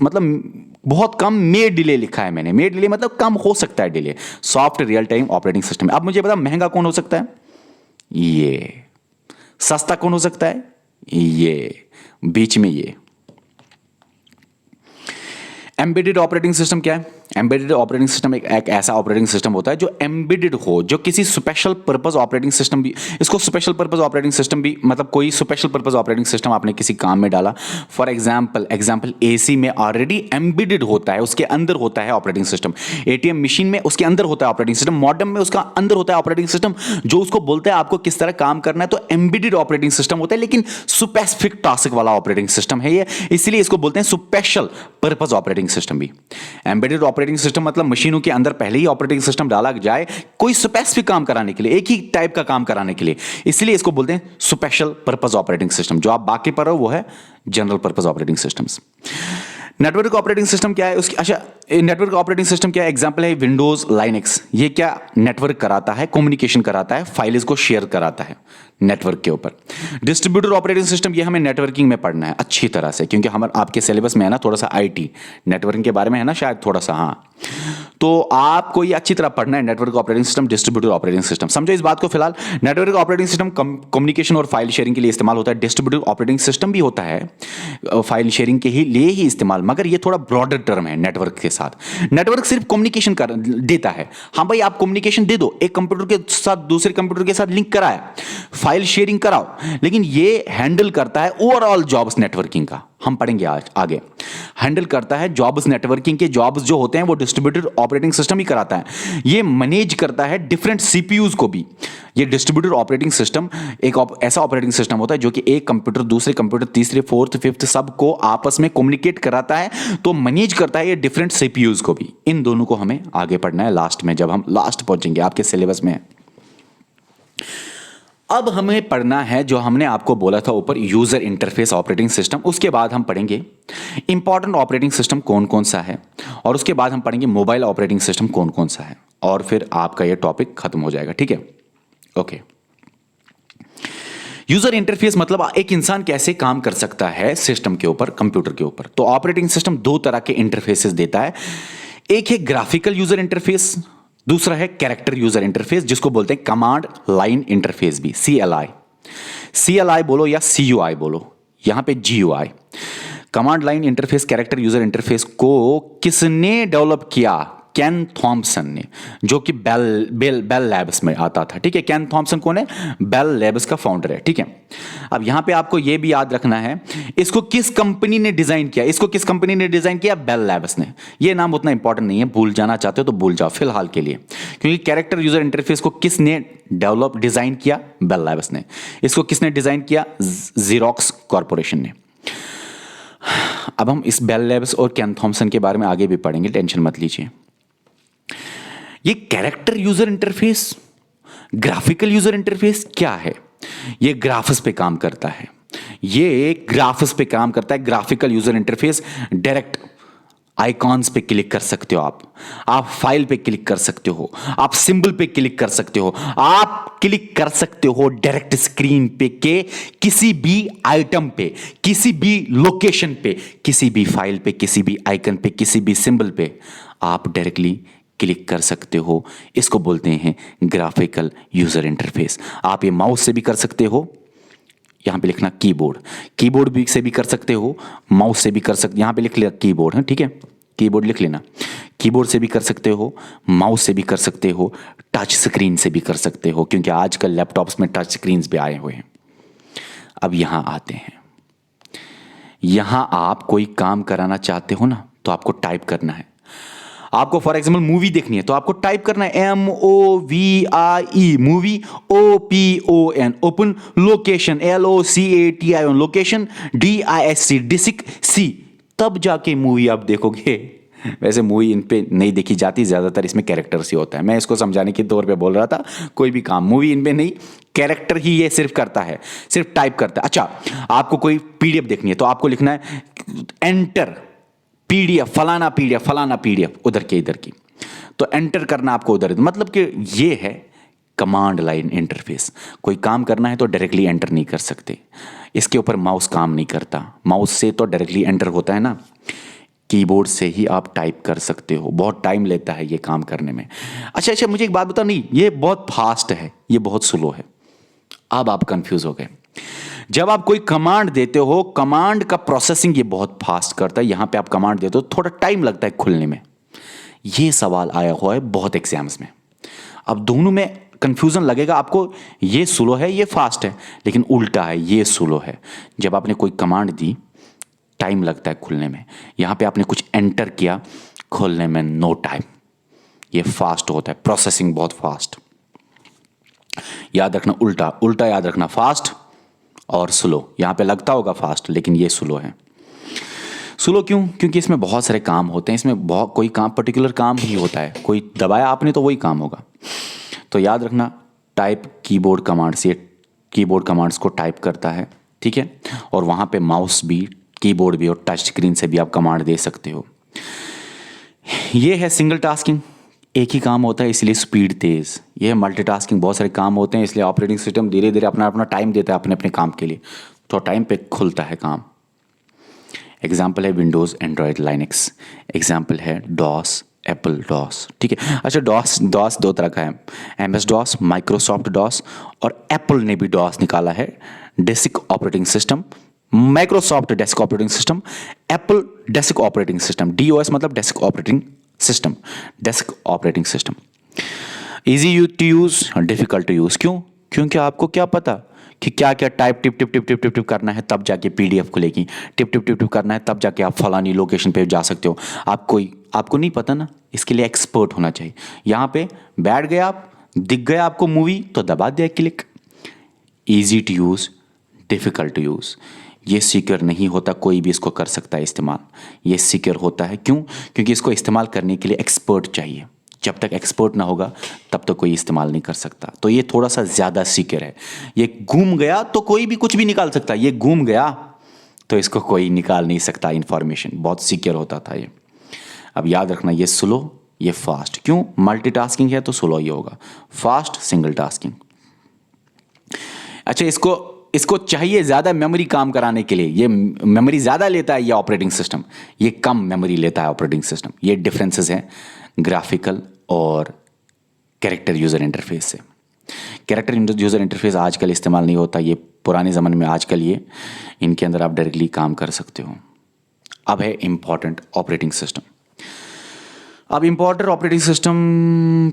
मतलब बहुत कम में डिले लिखा है मैंने। में डिले मतलब कम हो सकता है delay soft real time operating system में। अब मुझे बता महंगा कौन हो सकता है? ये। सस्ता कौन हो सकता है? ये। बीच में ये। एम्बेडेड ऑपरेटिंग सिस्टम क्या है? एम्बेडेड ऑपरेटिंग सिस्टम एक ऐसा ऑपरेटिंग सिस्टम होता है जो एम्बेडेड हो, जो किसी स्पेशल पर्पस ऑपरेटिंग सिस्टम भी, इसको स्पेशल पर्पस ऑपरेटिंग सिस्टम भी मतलब कोई स्पेशल पर्पस ऑपरेटिंग सिस्टम आपने किसी काम में डाला। फॉर एग्जाम्पल एसी में ऑलरेडी एम्बेडेड होता है, उसके अंदर होता है ऑपरेटिंग सिस्टम। एटीएम मशीन में उसके अंदर होता है ऑपरेटिंग सिस्टम। मॉडेम में उसका अंदर होता है ऑपरेटिंग सिस्टम, जो उसको बोलता है आपको किस तरह काम करना है। तो एम्बेडेड ऑपरेटिंग सिस्टम होता है, लेकिन स्पेसिफिक टास्क वाला ऑपरेटिंग सिस्टम है ये, इसलिए इसको बोलते हैं स्पेशल पर्पस ऑपरेटिंग सिस्टम भी। एम्बेडेड ऑपरेटिंग सिस्टम मतलब मशीनों के अंदर पहले ही ऑपरेटिंग सिस्टम डाला जाए कोई स्पेसिफिक काम कराने के लिए, एक ही टाइप का काम कराने के लिए, इसलिए इसको बोलते हैं स्पेशल पर्पस ऑपरेटिंग सिस्टम। जो आप बाकी पढ़ रहे हो वो है general purpose operating systems. Network operating system क्या है उसकी? अच्छा, नेटवर्क ऑपरेटिंग सिस्टम क्या है? एग्जांपल है विंडोज, लाइनक्स। ये क्या नेटवर्क कराता है, कम्युनिकेशन कराता है, फाइल्स को शेयर कराता है नेटवर्क के ऊपर। डिस्ट्रीब्यूटर ऑपरेटिंग सिस्टम, ये हमें नेटवर्किंग में पढ़ना है अच्छी तरह से, क्योंकि हमारे आपके सिलेबस में है ना थोड़ा सा आईटी नेटवर्किंग के बारे में है ना शायद थोड़ा सा। हाँ, तो आपको ये अच्छी तरह पढ़ना है network operating system, distributor operating system. समझो इस बात को। फिलहाल नेटवर्क ऑपरेटिंग सिस्टम कम्युनिकेशन और फाइल शेयरिंग के लिए इस्तेमाल होता है। डिस्ट्रीब्यूटर ऑपरेटिंग सिस्टम भी होता है फाइल शेयरिंग के लिए ही इस्तेमाल, मगर ये थोड़ा ब्रॉडर टर्म है नेटवर्क के साथ। नेटवर्क सिर्फ कम्युनिकेशन कर देता है। हाँ भाई, आप कम्युनिकेशन दे दो, एक कंप्यूटर के साथ दूसरे कंप्यूटर के साथ लिंक कराया, फाइल शेयरिंग कराओ, लेकिन ये हैंडल करता है ओवरऑल जॉब्स नेटवर्किंग का। हम पढ़ेंगे आज आगे। हैंडल करता है जॉब्स नेटवर्किंग के, जॉब्स जो होते हैं वो डिस्ट्रीब्यूटेड ऑपरेटिंग सिस्टम ही कराता है। ये मैनेज करता है डिफरेंट सीपीयूज को भी। ये डिस्ट्रीब्यूटेड ऑपरेटिंग सिस्टम एक ऐसा ऑपरेटिंग सिस्टम होता है जो कि एक कंप्यूटर दूसरे कंप्यूटर तीसरे फोर्थ फिफ्थ सबको आपस में कम्युनिकेट कराता है, तो मैनेज करता है ये डिफरेंट सीपीयूज को भी। इन दोनों को हमें आगे पढ़ना है लास्ट में, जब हम लास्ट पहुंचेंगे आपके सिलेबस में। अब हमें पढ़ना है जो हमने आपको बोला था ऊपर, यूजर इंटरफेस ऑपरेटिंग सिस्टम। उसके बाद हम पढ़ेंगे इंपॉर्टेंट ऑपरेटिंग सिस्टम कौन कौन सा है, और उसके बाद हम पढ़ेंगे मोबाइल ऑपरेटिंग सिस्टम कौन कौन सा है, और फिर आपका ये टॉपिक खत्म हो जाएगा। ठीक है, ओके। यूजर इंटरफेस मतलब एक इंसान कैसे काम कर सकता है सिस्टम के ऊपर, कंप्यूटर के ऊपर। तो ऑपरेटिंग सिस्टम दो तरह के इंटरफेसेस देता है। एक है ग्राफिकल यूजर इंटरफेस, दूसरा है कैरेक्टर यूजर इंटरफेस, जिसको बोलते हैं कमांड लाइन इंटरफेस भी, CLI। CLI बोलो या CUI बोलो, यहां पे GUI। Command line interface, character user interface को किसने डेवलप किया? केन थॉम्पसन ने, जो कि बेल लैब्स में आता था। ठीक है, केन थॉम्पसन कौन है? बेल लैब्स का फाउंडर है। ठीक है, अब यहां पे आपको यह भी याद रखना है, इसको किस कंपनी ने डिजाइन किया? इसको किस कंपनी ने डिजाइन किया? बेल लैब्स ने। यह नाम उतना इंपॉर्टेंट नहीं है, भूल जाना चाहते हो तो भूल जाओ फिलहाल के लिए, क्योंकि कैरेक्टर यूजर इंटरफेस को किसने डेवलप डिजाइन किया? बेल लैब्स ने। इसको किसने डिजाइन किया? ज़ेरॉक्स कॉर्पोरेशन ने। अब हम इस बेल लैब्स और केन थॉम्पसन के बारे में आगे भी पढ़ेंगे, टेंशन मत लीजिए। ये character user interface, graphical user interface क्या है? ये ग्राफ्स पे काम करता है। ये ग्राफ्स पे काम करता है, graphical user interface. Direct icons पे क्लिक कर सकते हो, आप फाइल पे क्लिक कर सकते हो, आप सिंबल पे क्लिक कर सकते हो, आप क्लिक कर सकते हो डायरेक्ट स्क्रीन पे के किसी भी आइटम पे, किसी भी लोकेशन पे, किसी भी फाइल पे, किसी भी आइकन पे, किसी भी सिंबल पे आप डायरेक्टली क्लिक कर सकते हो। इसको बोलते हैं ग्राफिकल यूजर इंटरफेस। आप ये माउस से भी कर सकते हो, यहाँ पे लिखना कीबोर्ड, कीबोर्ड भी से भी कर सकते हो, माउस से भी कर सकते, यहाँ पे लिख लिया कीबोर्ड है, ठीक है, कीबोर्ड लिख लेना। कीबोर्ड से भी कर सकते हो, माउस से भी कर सकते हो, टच स्क्रीन से भी कर सकते हो, क्योंकि आजकल लैपटॉप्स में टच स्क्रीन भी आए हुए हैं। अब यहाँ आते हैं, यहाँ आप कोई काम कराना चाहते हो ना, तो आपको टाइप करना है। आपको फॉर एग्जाम्पल मूवी देखनी है तो आपको टाइप करना है MOVIE, movie, OPON, open, location, LOCATION, location, DISC, disk, C, तब जाके मूवी आप देखोगे। वैसे मूवी इन पे नहीं देखी जाती, ज़्यादातर इसमें कैरेक्टर ही होता है। मैं इसको समझाने के तौर पे बोल रहा था, कोई भी काम मूवी इन पे नहीं, कैरेक्टर ही ये सिर्फ करता है, सिर्फ टाइप करता है। अच्छा, आपको कोई PDF देखनी है तो आपको लिखना है एंटर PDF, फलाना PDF, फलाना PDF, उधर के इधर की, तो एंटर करना आपको उधर। मतलब कि ये है कमांड लाइन इंटरफेस। कोई काम करना है तो डायरेक्टली एंटर नहीं कर सकते, इसके ऊपर माउस काम नहीं करता। माउस से तो डायरेक्टली एंटर होता है ना, कीबोर्ड से ही आप टाइप कर सकते हो। बहुत टाइम लेता है ये काम करने में। अच्छा, मुझे एक बात बताओ, नहीं ये बहुत फास्ट है, ये बहुत स्लो है। अब आप कंफ्यूज हो गए। जब आप कोई कमांड देते हो, कमांड का प्रोसेसिंग ये बहुत फास्ट करता है। यहां पे आप कमांड देते हो, थोड़ा टाइम लगता है खुलने में। ये सवाल आया हुआ है बहुत एग्जाम्स में। अब दोनों में कंफ्यूजन लगेगा आपको, ये स्लो है, ये फास्ट है, लेकिन उल्टा है, ये स्लो है। जब आपने कोई कमांड दी, टाइम लगता है खुलने में। यहां पे आपने कुछ एंटर किया, खोलने में नो टाइम, ये फास्ट होता है, प्रोसेसिंग बहुत फास्ट। याद रखना, उल्टा उल्टा याद रखना, फास्ट और स्लो। यहां पे लगता होगा फास्ट, लेकिन ये स्लो है। स्लो क्यों? क्योंकि इसमें बहुत सारे काम होते हैं, इसमें बहुत कोई काम पर्टिकुलर काम ही होता है, कोई दबाया आपने तो वही काम होगा। तो याद रखना, टाइप कीबोर्ड कमांड से, कीबोर्ड कमांड्स को टाइप करता है, ठीक है। और वहां पे माउस भी, कीबोर्ड भी और टच स्क्रीन से भी आप कमांड दे सकते हो। ये है सिंगल टास्किंग, एक ही काम होता है इसलिए स्पीड तेज़। ये है मल्टीटास्किंग, बहुत सारे काम होते हैं इसलिए ऑपरेटिंग सिस्टम धीरे धीरे अपना अपना टाइम देता है अपने अपने काम के लिए, तो टाइम पे खुलता है काम। एग्जाम्पल है विंडोज़, एंड्रॉयड, लाइनक्स। एग्जाम्पल है डॉस, एप्पल डॉस, ठीक है। अच्छा, डॉस दो तरह का है, MS डॉस, माइक्रोसॉफ्ट डॉस, और एप्पल ने भी डॉस निकाला है, desk operating system. Microsoft desk operating system, Apple desk operating system. DOS मतलब desk operating system, desk operating system. Easy to use, difficult to use. क्यों? क्योंकि आपको क्या पता कि क्या क्या टाइप टिप टिप टिप टिप टिप टिप करना है, तब जाके PDF खुलेगी। टिप टिप टिप टिप करना है, तब जाके आप फलानी लोकेशन पे जा सकते हो। आपको नहीं पता ना, इसके लिए एक्सपर्ट होना चाहिए। यहाँ पे बैठ गए आप, दिख गया आपको मूवी, तो दबा दिया click. Easy to use, difficult to use. ये सिक्योर नहीं होता, कोई भी इसको कर सकता है इस्तेमाल। ये सिक्योर होता है क्यों? क्योंकि इसको इस्तेमाल करने के लिए एक्सपर्ट चाहिए। जब तक एक्सपर्ट ना होगा तब तक कोई इस्तेमाल नहीं कर सकता। तो ये थोड़ा सा ज़्यादा सिक्योर है। ये घूम गया तो कोई भी कुछ भी निकाल सकता है, ये घूम गया तो इसको कोई निकाल नहीं सकता इन्फॉर्मेशन। बहुत सिक्योर होता था ये। अब याद रखना, ये स्लो, ये फास्ट। क्यों? मल्टीटास्किंग है तो स्लो ही होगा, फास्ट सिंगल टास्किंग। अच्छा, इसको चाहिए ज़्यादा मेमोरी काम कराने के लिए। ये मेमोरी ज़्यादा लेता है ये ऑपरेटिंग सिस्टम, ये कम मेमोरी लेता है ऑपरेटिंग सिस्टम। ये डिफरेंसेस हैं ग्राफिकल और कैरेक्टर यूज़र इंटरफेस से। कैरेक्टर यूज़र इंटरफेस आजकल इस्तेमाल नहीं होता, ये पुराने ज़माने में। आजकल ये इनके अंदर आप डायरेक्टली काम कर सकते हो। अब है इम्पॉर्टेंट ऑपरेटिंग सिस्टम। अब इम्पॉर्टेंट ऑपरेटिंग सिस्टम